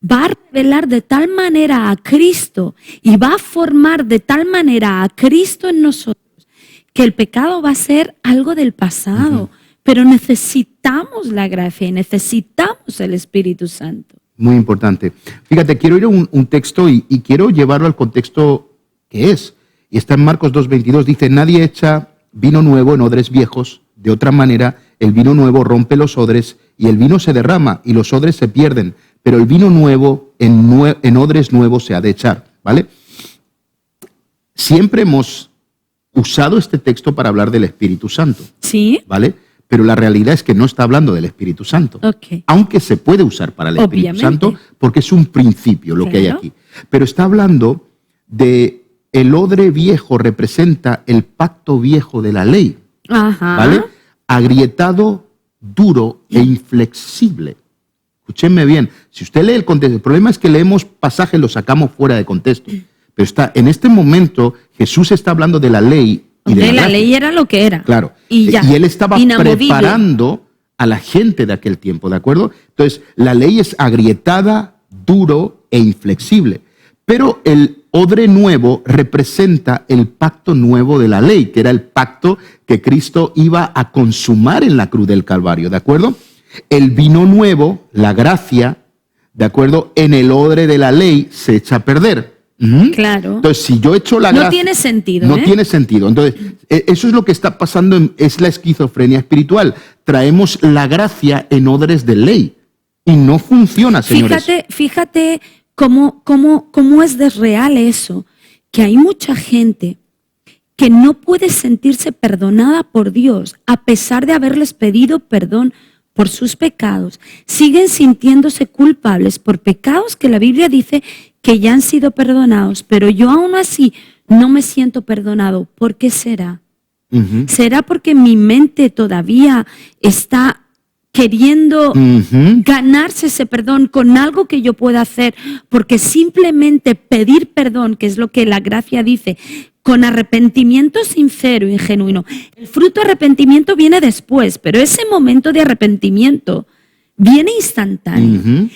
va a revelar de tal manera a Cristo y va a formar de tal manera a Cristo en nosotros que el pecado va a ser algo del pasado. Pero necesitamos la gracia y necesitamos el Espíritu Santo.
Muy importante. Fíjate, quiero ir a un texto y quiero llevarlo al contexto que es. Y está en Marcos 2:22, dice, nadie echa vino nuevo en odres viejos, de otra manera el vino nuevo rompe los odres y el vino se derrama y los odres se pierden, pero el vino nuevo en odres nuevos se ha de echar, ¿vale? Siempre hemos usado este texto para hablar del Espíritu Santo,
¿sí?
¿Vale? Pero la realidad es que no está hablando del Espíritu Santo, aunque se puede usar para el Espíritu Santo porque es un principio lo que hay aquí. Pero está hablando de el odre viejo, representa el pacto viejo de la ley, ¿vale? Agrietado, duro e inflexible. Escúchenme bien, si usted lee el contexto, el problema es que leemos pasajes, los sacamos fuera de contexto. Pero está, en este momento Jesús está hablando de la ley. Y de la ley
era lo que era.
Claro. Y él estaba preparando a la gente de aquel tiempo, ¿de acuerdo? Entonces, la ley es agrietada, duro e inflexible. Pero el odre nuevo representa el pacto nuevo de la ley, que era el pacto que Cristo iba a consumar en la cruz del Calvario, ¿de acuerdo? El vino nuevo, la gracia, ¿de acuerdo? En el odre de la ley se echa a perder.
Claro.
Entonces, si yo echo la gracia...
No tiene sentido.
No tiene sentido. Entonces, eso es lo que está pasando, es la esquizofrenia espiritual. Traemos la gracia en odres de ley y no funciona, señores.
Fíjate cómo es desreal eso, que hay mucha gente que no puede sentirse perdonada por Dios a pesar de haberles pedido perdón por sus pecados. Siguen sintiéndose culpables por pecados que la Biblia dice que ya han sido perdonados, pero yo aún así no me siento perdonado. ¿Por qué será? ¿Será porque mi mente todavía está queriendo ganarse ese perdón con algo que yo pueda hacer? Porque simplemente pedir perdón, que es lo que la gracia dice, con arrepentimiento sincero y genuino. El fruto de arrepentimiento viene después, pero ese momento de arrepentimiento viene instantáneo.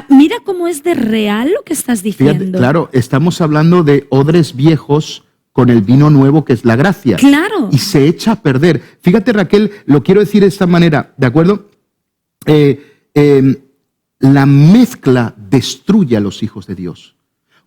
Mira cómo es de real lo que estás diciendo.
Fíjate, claro, estamos hablando de odres viejos con el vino nuevo que es la gracia.
Claro.
Y se echa a perder. Fíjate, Raquel, lo quiero decir de esta manera, ¿de acuerdo? La mezcla destruye a los hijos de Dios.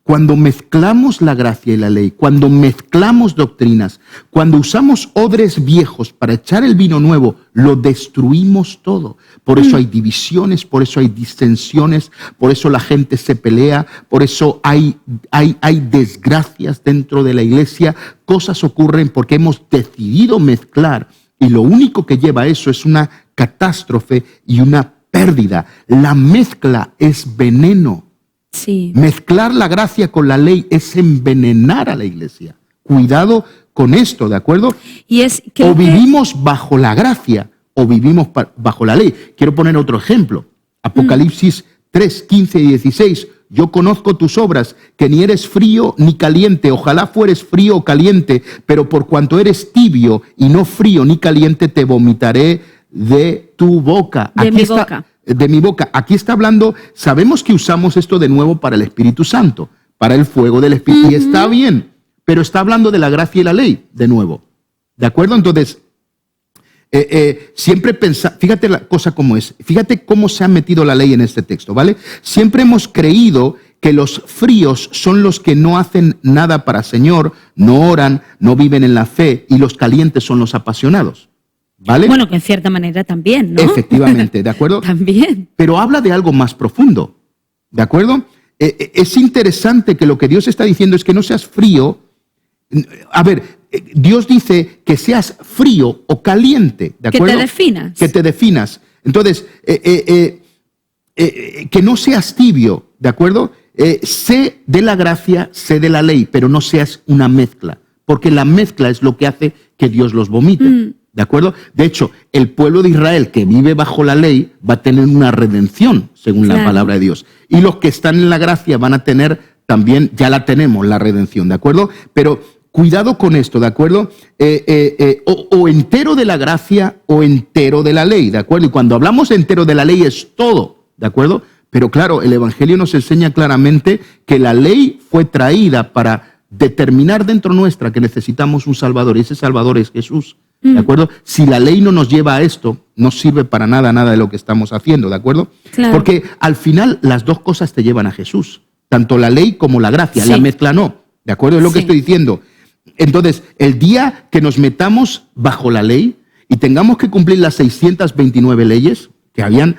Cuando mezclamos la gracia y la ley, cuando mezclamos doctrinas, cuando usamos odres viejos para echar el vino nuevo, lo destruimos todo. Por eso hay divisiones, por eso hay disensiones, por eso la gente se pelea, por eso hay desgracias dentro de la iglesia. Cosas ocurren porque hemos decidido mezclar y lo único que lleva a eso es una catástrofe y una pérdida. La mezcla es veneno.
Sí.
Mezclar la gracia con la ley es envenenar a la iglesia. Cuidado con esto, ¿de acuerdo? O vivimos bajo la gracia o vivimos bajo la ley. Quiero poner otro ejemplo. Apocalipsis 3, 15 y 16. Yo conozco tus obras, que ni eres frío ni caliente. Ojalá fueres frío o caliente, pero por cuanto eres tibio y no frío ni caliente, te vomitaré de tu boca. De mi boca. Aquí está hablando, sabemos que usamos esto de nuevo para el Espíritu Santo, para el fuego del Espíritu, y está bien, pero está hablando de la gracia y la ley, de nuevo. ¿De acuerdo? Entonces, siempre fíjate la cosa como es, fíjate cómo se ha metido la ley en este texto, ¿vale? Siempre hemos creído que los fríos son los que no hacen nada para Señor, no oran, no viven en la fe, y los calientes son los apasionados. ¿Vale?
Bueno, que en cierta manera también, ¿no?
Efectivamente, ¿de acuerdo?
También.
Pero habla de algo más profundo, ¿de acuerdo? Es interesante que lo que Dios está diciendo es que no seas frío. A ver, Dios dice que seas frío o caliente, ¿de acuerdo?
Que te definas.
Que te definas. Entonces, que no seas tibio, ¿de acuerdo? Sé de la gracia, sé de la ley, pero no seas una mezcla, porque la mezcla es lo que hace que Dios los vomite. ¿De acuerdo? De hecho, el pueblo de Israel que vive bajo la ley va a tener una redención, según la palabra de Dios. Y los que están en la gracia van a tener también, ya la tenemos, la redención, ¿de acuerdo? Pero cuidado con esto, ¿de acuerdo? O entero de la gracia o entero de la ley, ¿de acuerdo? Y cuando hablamos entero de la ley es todo, ¿de acuerdo? Pero claro, el Evangelio nos enseña claramente que la ley fue traída para determinar dentro nuestra que necesitamos un Salvador, y ese Salvador es Jesús. ¿De acuerdo? Si la ley no nos lleva a esto, no sirve para nada de lo que estamos haciendo, ¿de acuerdo?
Claro.
Porque al final las dos cosas te llevan a Jesús, tanto la ley como la gracia, la mezcla no, ¿de acuerdo? Es lo que estoy diciendo. Entonces, el día que nos metamos bajo la ley y tengamos que cumplir las 629 leyes que habían,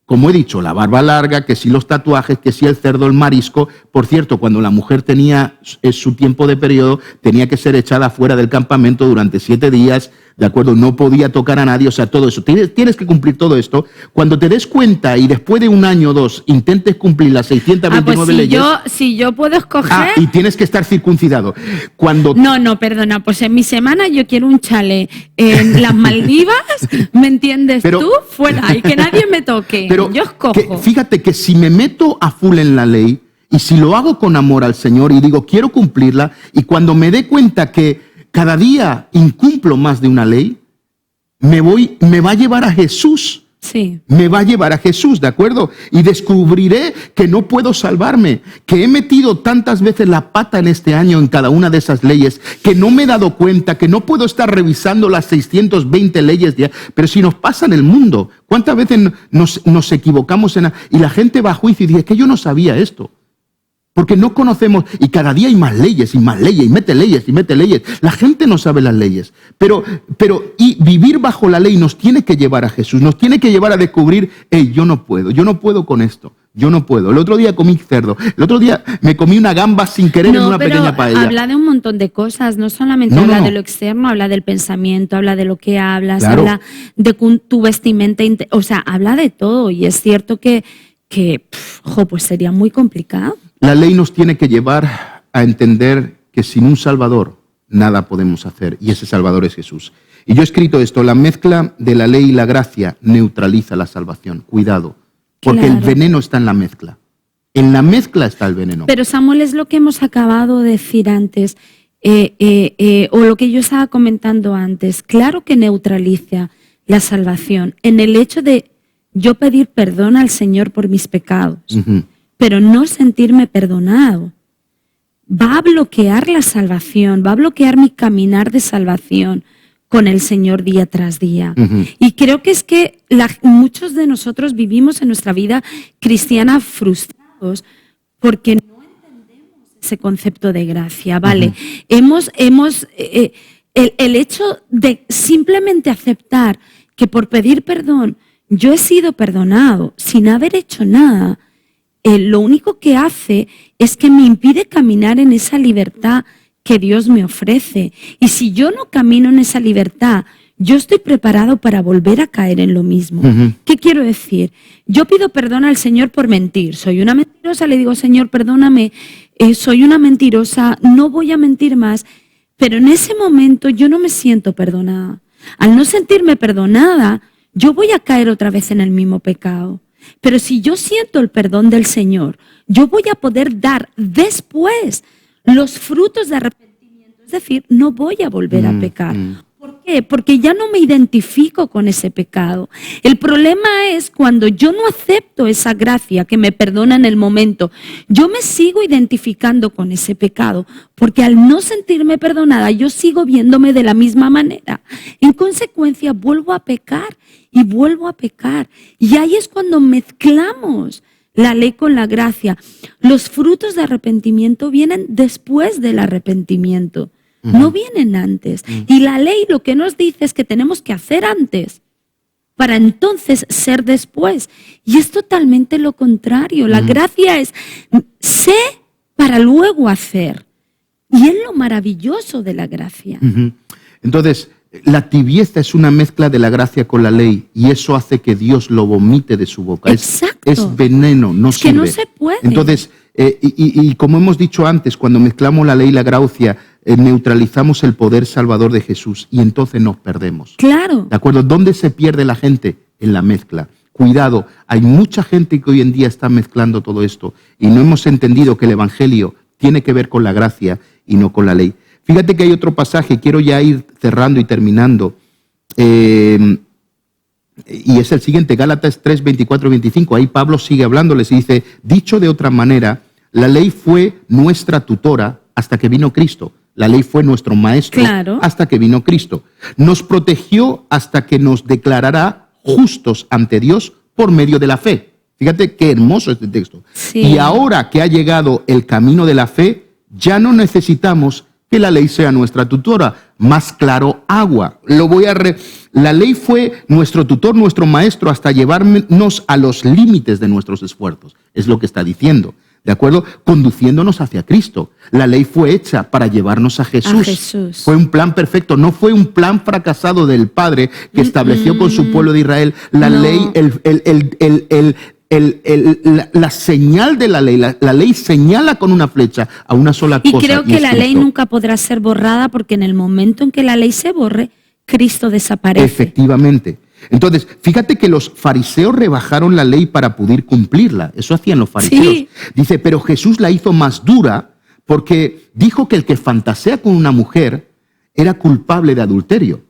como he dicho, la barba larga, que si los tatuajes, que si el cerdo, el marisco. Por cierto, cuando la mujer tenía su tiempo de periodo, tenía que ser echada fuera del campamento durante 7 días, ¿de acuerdo? No podía tocar a nadie, o sea, todo eso. Tienes que cumplir todo esto. Cuando te des cuenta y después de 1 año o 2 intentes cumplir las 629 leyes...
Si yo puedo escoger...
y tienes que estar circuncidado.
No, perdona, pues en mi semana yo quiero un chalet en las Maldivas, ¿me entiendes? Tú fuera y que nadie me toque.
Pero
yo escojo.
Fíjate que si me meto a full en la ley y si lo hago con amor al Señor y digo quiero cumplirla, y cuando me dé cuenta que cada día incumplo más de una ley, me va a llevar a Jesús.
Sí.
Me va a llevar a Jesús, ¿de acuerdo? Y descubriré que no puedo salvarme, que he metido tantas veces la pata en este año en cada una de esas leyes, que no me he dado cuenta, que no puedo estar revisando las 620 leyes. Pero si nos pasa en el mundo, ¿cuántas veces nos equivocamos y la gente va a juicio y dice que yo no sabía esto? Porque no conocemos, y cada día hay más leyes, y más leyes, y mete leyes, y mete leyes. La gente no sabe las leyes. Pero y vivir bajo la ley nos tiene que llevar a Jesús, nos tiene que llevar a descubrir, hey, yo no puedo con esto. Yo no puedo. El otro día comí cerdo. El otro día me comí una gamba sin querer en una pequeña paella.
Habla de un montón de cosas. No solamente habla de lo externo, habla del pensamiento, habla de lo que hablas, habla de tu vestimenta. O sea, habla de todo. Y es cierto que pues sería muy complicado.
La ley nos tiene que llevar a entender que sin un Salvador nada podemos hacer. Y ese Salvador es Jesús. Y yo he escrito esto. La mezcla de la ley y la gracia neutraliza la salvación. Cuidado. Porque el veneno está en la mezcla. En la mezcla está el veneno.
Pero Samuel, es lo que hemos acabado de decir antes, o lo que yo estaba comentando antes. Claro que neutraliza la salvación en el hecho de yo pedir perdón al Señor por mis pecados, pero no sentirme perdonado. Va a bloquear la salvación, va a bloquear mi caminar de salvación con el Señor día tras día. Y creo que es que muchos de nosotros vivimos en nuestra vida cristiana frustrados porque no entendemos ese concepto de gracia, ¿vale? El hecho de simplemente aceptar que por pedir perdón yo he sido perdonado sin haber hecho nada, lo único que hace es que me impide caminar en esa libertad que Dios me ofrece. Y si yo no camino en esa libertad, yo estoy preparado para volver a caer en lo mismo. ¿Qué quiero decir? Yo pido perdón al Señor por mentir. Soy una mentirosa, le digo, Señor, perdóname, soy una mentirosa, no voy a mentir más. Pero en ese momento yo no me siento perdonada. Al no sentirme perdonada, yo voy a caer otra vez en el mismo pecado. Pero si yo siento el perdón del Señor, yo voy a poder dar después los frutos de arrepentimiento, es decir, no voy a volver a pecar. ¿Por qué? Porque ya no me identifico con ese pecado. El problema es cuando yo no acepto esa gracia que me perdona en el momento, yo me sigo identificando con ese pecado, porque al no sentirme perdonada, yo sigo viéndome de la misma manera. En consecuencia, vuelvo a pecar y vuelvo a pecar. Y ahí es cuando mezclamos la ley con la gracia. Los frutos de arrepentimiento vienen después del arrepentimiento, no vienen antes. Y la ley lo que nos dice es que tenemos que hacer antes para entonces ser después. Y es totalmente lo contrario. La gracia es sé para luego hacer. Y es lo maravilloso de la gracia.
Entonces, la tibieza es una mezcla de la gracia con la ley y eso hace que Dios lo vomite de su boca.
Exacto.
Es veneno, no sirve.
Que no se puede.
Entonces, y como hemos dicho antes, cuando mezclamos la ley y la gracia, neutralizamos el poder salvador de Jesús y entonces nos perdemos.
Claro.
¿De acuerdo? ¿Dónde se pierde la gente? En la mezcla. Cuidado, hay mucha gente que hoy en día está mezclando todo esto y no hemos entendido que el Evangelio tiene que ver con la gracia y no con la ley. Fíjate que hay otro pasaje, quiero ya ir cerrando y terminando, y es el siguiente, Gálatas 3, 24 y 25. Ahí Pablo sigue hablándoles y dice, dicho de otra manera, la ley fue nuestra tutora hasta que vino Cristo. La ley fue nuestro maestro hasta que vino Cristo. Nos protegió hasta que nos declarará justos ante Dios por medio de la fe. Fíjate qué hermoso este texto.
Sí.
Y ahora que ha llegado el camino de la fe, ya no necesitamos que la ley sea nuestra tutora. Más claro, agua. La ley fue nuestro tutor, nuestro maestro, hasta llevarnos a los límites de nuestros esfuerzos. Es lo que está diciendo. ¿De acuerdo? Conduciéndonos hacia Cristo. La ley fue hecha para llevarnos a Jesús. Fue un plan perfecto. No fue un plan fracasado del Padre que estableció con su pueblo de Israel. La ley, la señal de la ley señala con una flecha a una sola cosa.
Y creo que la ley nunca podrá ser borrada porque en el momento en que la ley se borre, Cristo desaparece.
Efectivamente. Entonces, fíjate que los fariseos rebajaron la ley para poder cumplirla. Eso hacían los fariseos. Sí. Dice, pero Jesús la hizo más dura porque dijo que el que fantasea con una mujer era culpable de adulterio.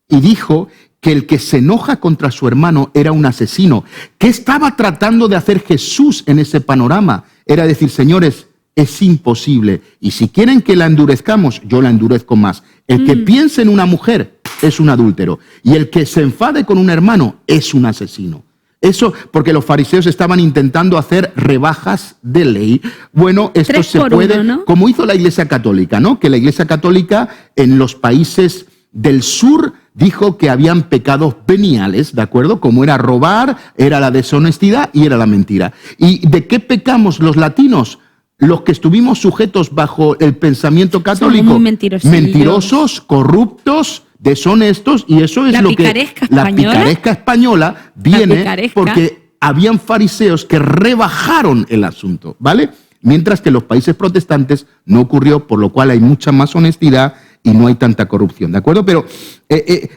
Y dijo que el que se enoja contra su hermano era un asesino. ¿Qué estaba tratando de hacer Jesús en ese panorama? Era decir, señores, es imposible. Y si quieren que la endurezcamos, yo la endurezco más. El que piense en una mujer es un adúltero. Y el que se enfade con un hermano es un asesino. Eso porque los fariseos estaban intentando hacer rebajas de ley. Bueno, esto
3
se
por
puede,
1, ¿no?
como hizo la Iglesia Católica, ¿no? Que la Iglesia Católica en los países del sur dijo que habían pecados veniales, ¿de acuerdo? Como era robar, era la deshonestidad y era la mentira. ¿Y de qué pecamos los latinos? Los que estuvimos sujetos bajo el pensamiento católico.
Somos muy mentirosillos.
Mentirosos, corruptos, deshonestos, y eso es
La
lo que
picaresca
la
española.
picaresca española viene
picaresca.
porque habían fariseos que rebajaron el asunto, ¿vale? Mientras que en los países protestantes no ocurrió, por lo cual hay mucha más honestidad y no hay tanta corrupción, ¿de acuerdo? Pero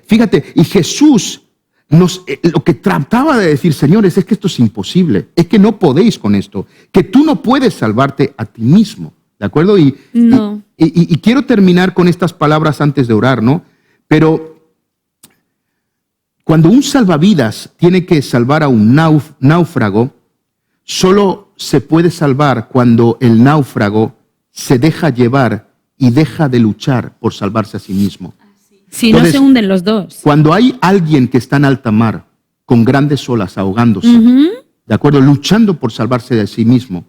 fíjate, y Jesús lo que trataba de decir, señores, es que esto es imposible, es que no podéis con esto, que tú no puedes salvarte a ti mismo, ¿de acuerdo?
No.
Y quiero terminar con estas palabras antes de orar, ¿no? Pero cuando un salvavidas tiene que salvar a un náufrago, solo se puede salvar cuando el náufrago se deja llevar y deja de luchar por salvarse a sí mismo.
Si
Entonces,
no se hunden los dos.
Cuando hay alguien que está en alta mar, con grandes olas, ahogándose, ¿de acuerdo? Luchando por salvarse de sí mismo,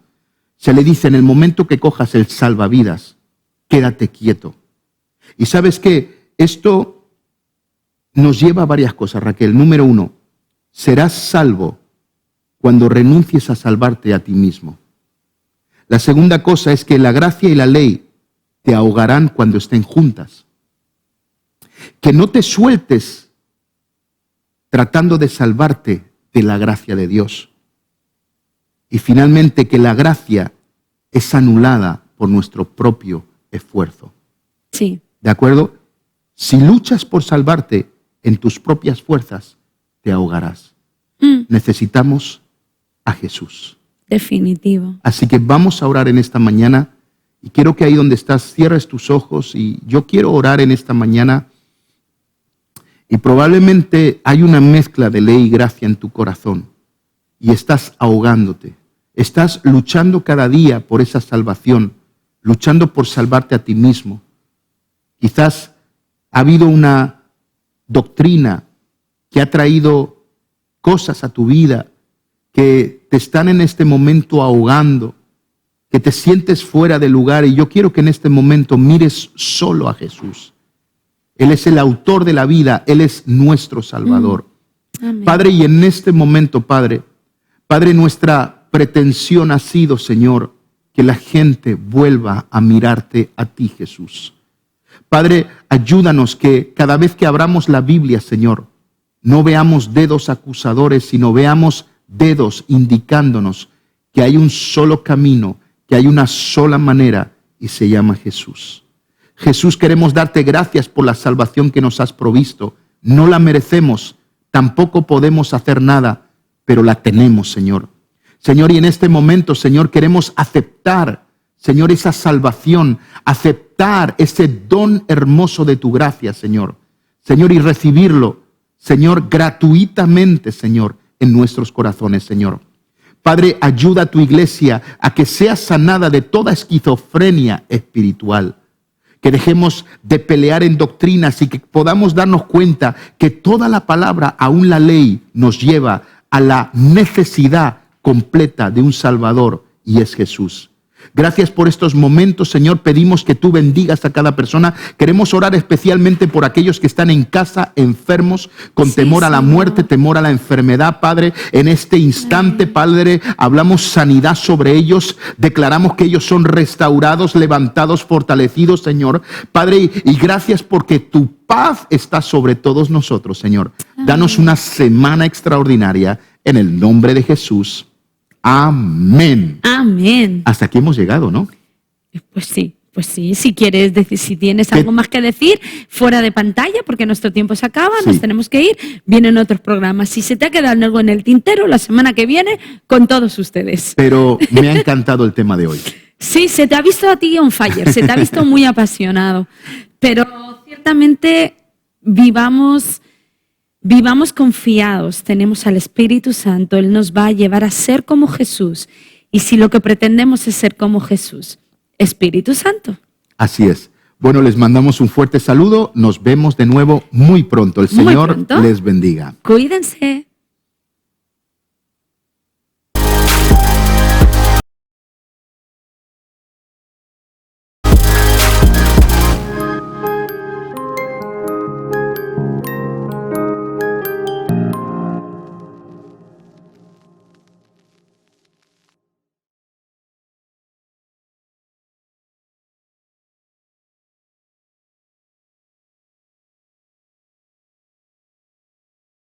se le dice, en el momento que cojas el salvavidas, quédate quieto. Y ¿sabes qué? Esto nos lleva a varias cosas, Raquel. Número 1, serás salvo cuando renuncies a salvarte a ti mismo. La segunda cosa es que la gracia y la ley te ahogarán cuando estén juntas. Que no te sueltes tratando de salvarte de la gracia de Dios. Y finalmente que la gracia es anulada por nuestro propio esfuerzo.
Sí.
¿De acuerdo? Si luchas por salvarte en tus propias fuerzas, te ahogarás. Necesitamos a Jesús.
Definitivo.
Así que vamos a orar en esta mañana y quiero que ahí donde estás cierres tus ojos y yo quiero orar en esta mañana y probablemente hay una mezcla de ley y gracia en tu corazón y estás ahogándote. Estás luchando cada día por esa salvación, luchando por salvarte a ti mismo. Quizás ha habido una doctrina que ha traído cosas a tu vida que te están en este momento ahogando, que te sientes fuera de lugar y yo quiero que en este momento mires solo a Jesús. Él es el autor de la vida, Él es nuestro Salvador.
Amén.
Padre, y en este momento, Padre, nuestra pretensión ha sido, Señor, que la gente vuelva a mirarte a ti, Jesús. Padre, ayúdanos que cada vez que abramos la Biblia, Señor, no veamos dedos acusadores, sino veamos dedos indicándonos que hay un solo camino, que hay una sola manera y se llama Jesús. Jesús, queremos darte gracias por la salvación que nos has provisto. No la merecemos, tampoco podemos hacer nada, pero la tenemos, Señor. Señor, y en este momento, Señor, queremos aceptar, Señor, esa salvación, aceptar ese don hermoso de tu gracia, Señor. Señor, y recibirlo, Señor, gratuitamente, Señor, en nuestros corazones, Señor. Padre, ayuda a tu iglesia a que sea sanada de toda esquizofrenia espiritual. Que dejemos de pelear en doctrinas y que podamos darnos cuenta que toda la palabra, aún la ley, nos lleva a la necesidad completa de un Salvador y es Jesús. Gracias por estos momentos, Señor. Pedimos que tú bendigas a cada persona. Queremos orar especialmente por aquellos que están en casa enfermos, con temor a la muerte, temor a la enfermedad, Padre. En este instante, Padre, hablamos sanidad sobre ellos. Declaramos que ellos son restaurados, levantados, fortalecidos, Señor. Padre, y gracias porque tu paz está sobre todos nosotros, Señor. Danos una semana extraordinaria en el nombre de Jesús. Amén.
Amén.
Hasta aquí hemos llegado, ¿no?
Pues sí. Si quieres decir, si tienes algo más que decir, fuera de pantalla, porque nuestro tiempo se acaba, nos tenemos que ir, vienen otros programas. Si se te ha quedado algo en el tintero, la semana que viene, con todos ustedes.
Pero me ha encantado el tema de hoy.
Sí, se te ha visto a ti on fire, se te ha visto muy apasionado. Pero ciertamente vivamos confiados, tenemos al Espíritu Santo, Él nos va a llevar a ser como Jesús. Y si lo que pretendemos es ser como Jesús, Espíritu Santo.
Así es. Bueno, les mandamos un fuerte saludo. Nos vemos de nuevo muy pronto. El Señor les bendiga.
Cuídense.